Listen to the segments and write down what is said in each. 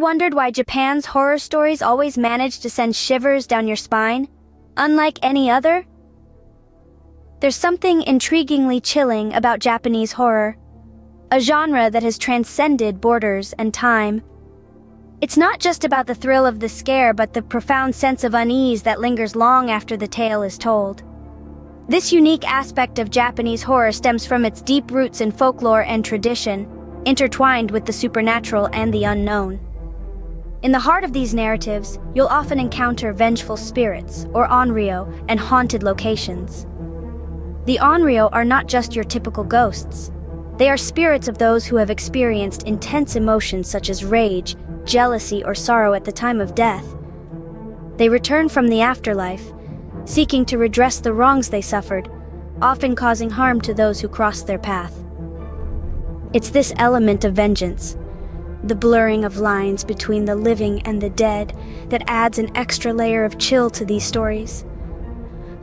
wondered why Japan's horror stories always manage to send shivers down your spine, unlike any other? There's something intriguingly chilling about Japanese horror, a genre that has transcended borders and time. It's not just about the thrill of the scare, but the profound sense of unease that lingers long after the tale is told. This unique aspect of Japanese horror stems from its deep roots in folklore and tradition, intertwined with the supernatural and the unknown. In the heart of these narratives, you'll often encounter vengeful spirits, or onryo, and haunted locations. The onryo are not just your typical ghosts. They are spirits of those who have experienced intense emotions such as rage, jealousy, or sorrow at the time of death. They return from the afterlife, seeking to redress the wrongs they suffered, often causing harm to those who crossed their path. It's this element of vengeance, the blurring of lines between the living and the dead, that adds an extra layer of chill to these stories.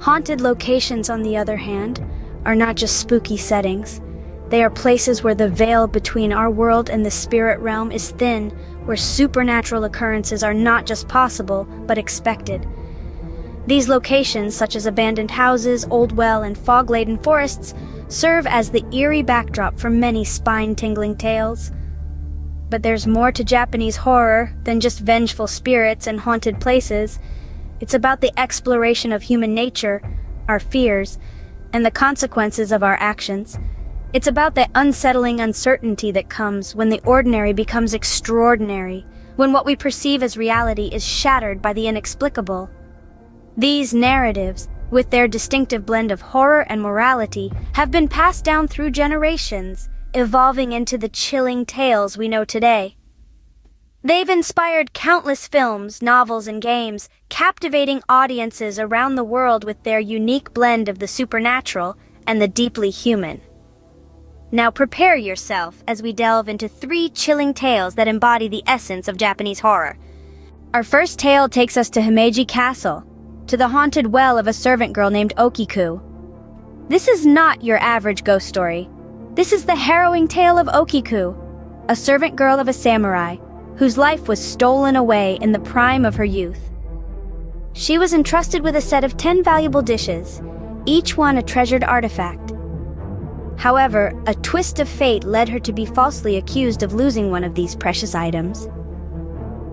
Haunted locations, on the other hand, are not just spooky settings. They are places where the veil between our world and the spirit realm is thin, where supernatural occurrences are not just possible, but expected. These locations, such as abandoned houses, old well, and fog-laden forests, serve as the eerie backdrop for many spine-tingling tales. But there's more to Japanese horror than just vengeful spirits and haunted places. It's about the exploration of human nature, our fears, and the consequences of our actions. It's about the unsettling uncertainty that comes when the ordinary becomes extraordinary, when what we perceive as reality is shattered by the inexplicable. These narratives, with their distinctive blend of horror and morality, have been passed down through generations, evolving into the chilling tales we know today. They've inspired countless films, novels, and games, captivating audiences around the world with their unique blend of the supernatural and the deeply human. Now prepare yourself as we delve into 3 chilling tales that embody the essence of Japanese horror. Our first tale takes us to Himeji Castle, to the haunted well of a servant girl named Okiku. This is not your average ghost story. This is the harrowing tale of Okiku, a servant girl of a samurai, whose life was stolen away in the prime of her youth. She was entrusted with a set of 10 valuable dishes, each one a treasured artifact. However, a twist of fate led her to be falsely accused of losing one of these precious items.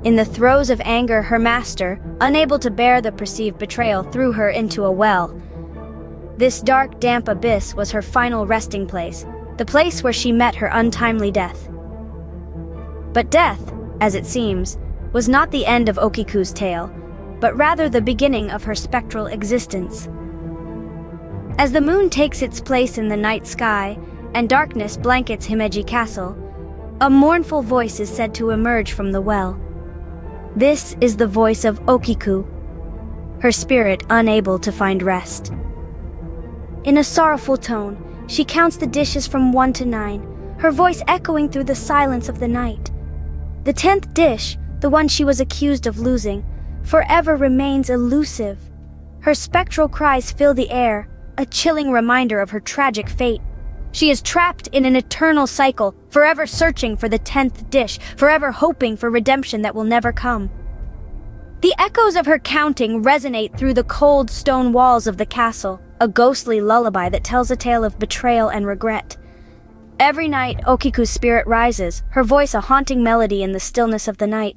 In the throes of anger, her master, unable to bear the perceived betrayal, threw her into a well. This dark, damp abyss was her final resting place, the place where she met her untimely death. But death, as it seems, was not the end of Okiku's tale, but rather the beginning of her spectral existence. As the moon takes its place in the night sky and darkness blankets Himeji Castle, a mournful voice is said to emerge from the well. This is the voice of Okiku, her spirit unable to find rest. In a sorrowful tone, she counts the dishes from 1 to 9, her voice echoing through the silence of the night. The 10th dish, the one she was accused of losing, forever remains elusive. Her spectral cries fill the air, a chilling reminder of her tragic fate. She is trapped in an eternal cycle, forever searching for the 10th dish, forever hoping for redemption that will never come. The echoes of her counting resonate through the cold stone walls of the castle, a ghostly lullaby that tells a tale of betrayal and regret. Every night, Okiku's spirit rises, her voice a haunting melody in the stillness of the night.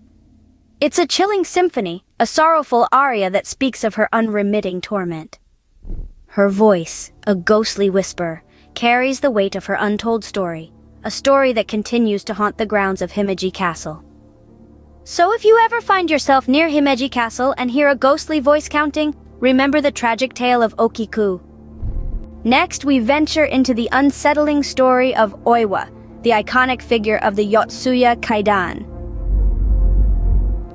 It's a chilling symphony, a sorrowful aria that speaks of her unremitting torment. Her voice, a ghostly whisper, carries the weight of her untold story, a story that continues to haunt the grounds of Himeji Castle. So if you ever find yourself near Himeji Castle and hear a ghostly voice counting, remember the tragic tale of Okiku. Next, we venture into the unsettling story of Oiwa, the iconic figure of the Yotsuya Kaidan.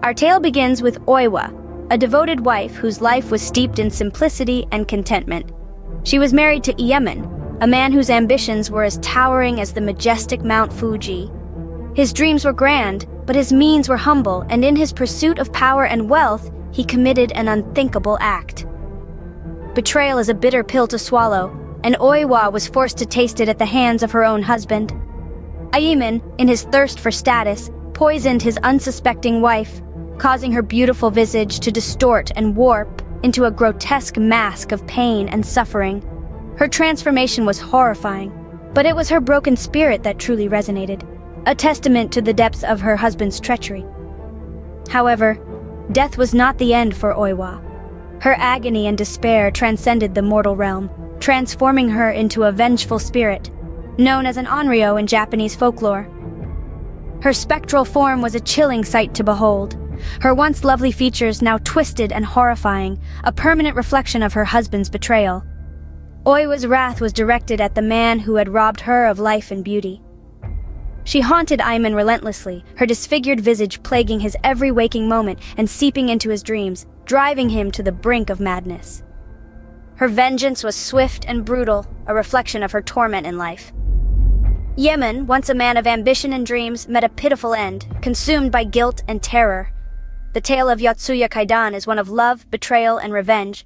Our tale begins with Oiwa, a devoted wife whose life was steeped in simplicity and contentment. She was married to Iemen, a man whose ambitions were as towering as the majestic Mount Fuji. His dreams were grand, but his means were humble, and in his pursuit of power and wealth, he committed an unthinkable act. Betrayal is a bitter pill to swallow, and Oiwa was forced to taste it at the hands of her own husband. Iemen, in his thirst for status, poisoned his unsuspecting wife, causing her beautiful visage to distort and warp into a grotesque mask of pain and suffering. Her transformation was horrifying, but it was her broken spirit that truly resonated, a testament to the depths of her husband's treachery. However, death was not the end for Oiwa. Her agony and despair transcended the mortal realm, transforming her into a vengeful spirit, known as an onryo in Japanese folklore. Her spectral form was a chilling sight to behold, her once lovely features now twisted and horrifying, a permanent reflection of her husband's betrayal. Oiwa's wrath was directed at the man who had robbed her of life and beauty. She haunted Aiman relentlessly, her disfigured visage plaguing his every waking moment and seeping into his dreams, driving him to the brink of madness. Her vengeance was swift and brutal, a reflection of her torment in life. Yemen, once a man of ambition and dreams, met a pitiful end, consumed by guilt and terror. The tale of Yotsuya Kaidan is one of love, betrayal, and revenge,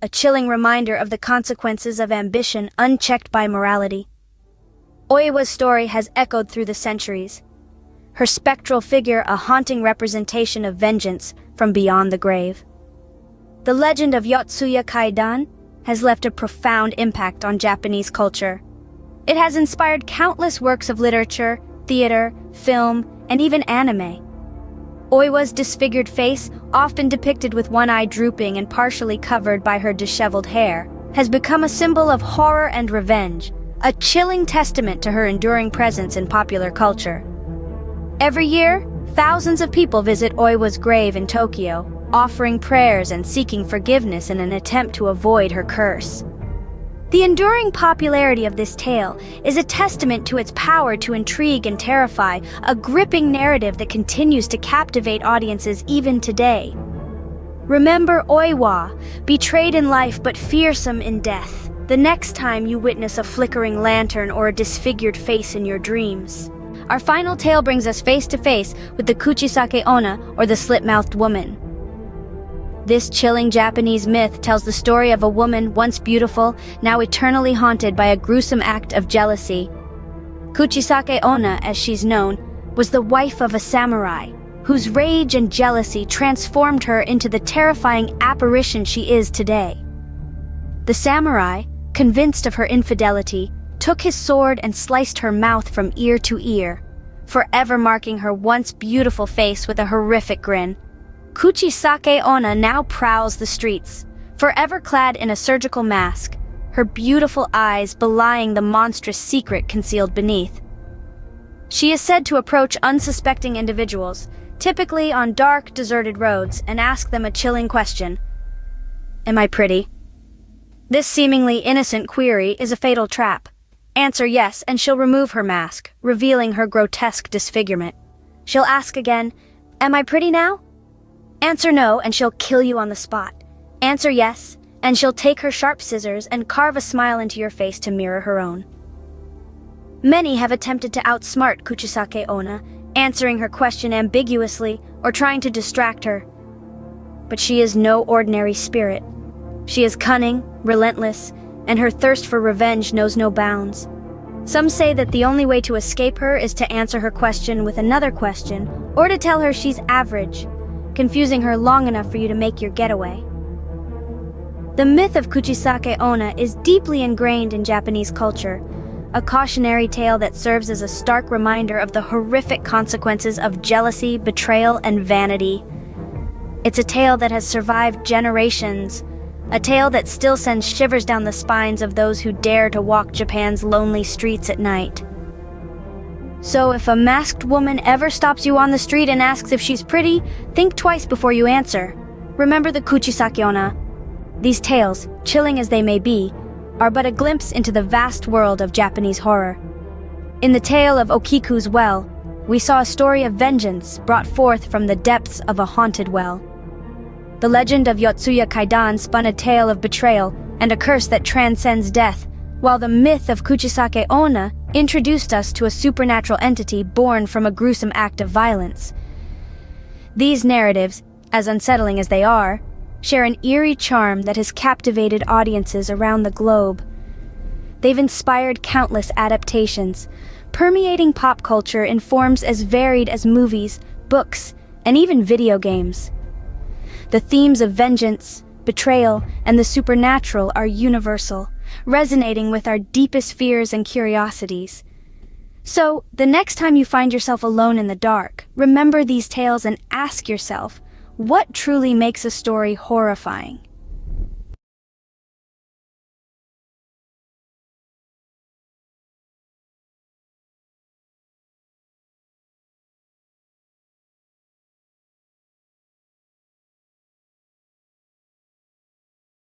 a chilling reminder of the consequences of ambition unchecked by morality. Oiwa's story has echoed through the centuries, her spectral figure a haunting representation of vengeance from beyond the grave. The legend of Yotsuya Kaidan has left a profound impact on Japanese culture. It has inspired countless works of literature, theater, film, and even anime. Oiwa's disfigured face, often depicted with one eye drooping and partially covered by her disheveled hair, has become a symbol of horror and revenge, a chilling testament to her enduring presence in popular culture. Every year, thousands of people visit Oiwa's grave in Tokyo, offering prayers and seeking forgiveness in an attempt to avoid her curse. The enduring popularity of this tale is a testament to its power to intrigue and terrify, a gripping narrative that continues to captivate audiences even today. Remember Oiwa, betrayed in life but fearsome in death, the next time you witness a flickering lantern or a disfigured face in your dreams. Our final tale brings us face to face with the Kuchisake Onna, or the slit-mouthed woman. This chilling Japanese myth tells the story of a woman once beautiful, now eternally haunted by a gruesome act of jealousy. Kuchisake Onna, as she's known, was the wife of a samurai, whose rage and jealousy transformed her into the terrifying apparition she is today. The samurai, convinced of her infidelity, took his sword and sliced her mouth from ear to ear, forever marking her once beautiful face with a horrific grin. Kuchisake Onna now prowls the streets, forever clad in a surgical mask, her beautiful eyes belying the monstrous secret concealed beneath. She is said to approach unsuspecting individuals, typically on dark, deserted roads, and ask them a chilling question. Am I pretty? This seemingly innocent query is a fatal trap. Answer yes, and she'll remove her mask, revealing her grotesque disfigurement. She'll ask again, am I pretty now? Answer no, and she'll kill you on the spot. Answer yes, and she'll take her sharp scissors and carve a smile into your face to mirror her own. Many have attempted to outsmart Kuchisake Onna, answering her question ambiguously or trying to distract her. But she is no ordinary spirit. She is cunning, relentless, and her thirst for revenge knows no bounds. Some say that the only way to escape her is to answer her question with another question, or to tell her she's average, confusing her long enough for you to make your getaway. The myth of Kuchisake Onna is deeply ingrained in Japanese culture, a cautionary tale that serves as a stark reminder of the horrific consequences of jealousy, betrayal, and vanity. It's a tale that has survived generations, a tale that still sends shivers down the spines of those who dare to walk Japan's lonely streets at night. So if a masked woman ever stops you on the street and asks if she's pretty, think twice before you answer. Remember the Kuchisake Onna. These tales, chilling as they may be, are but a glimpse into the vast world of Japanese horror. In the tale of Okiku's well, we saw a story of vengeance brought forth from the depths of a haunted well. The legend of Yotsuya Kaidan spun a tale of betrayal and a curse that transcends death, while the myth of Kuchisake Onna introduced us to a supernatural entity born from a gruesome act of violence. These narratives, as unsettling as they are, share an eerie charm that has captivated audiences around the globe. They've inspired countless adaptations, permeating pop culture in forms as varied as movies, books, and even video games. The themes of vengeance, betrayal, and the supernatural are universal, resonating with our deepest fears and curiosities. So, the next time you find yourself alone in the dark, remember these tales and ask yourself, what truly makes a story horrifying?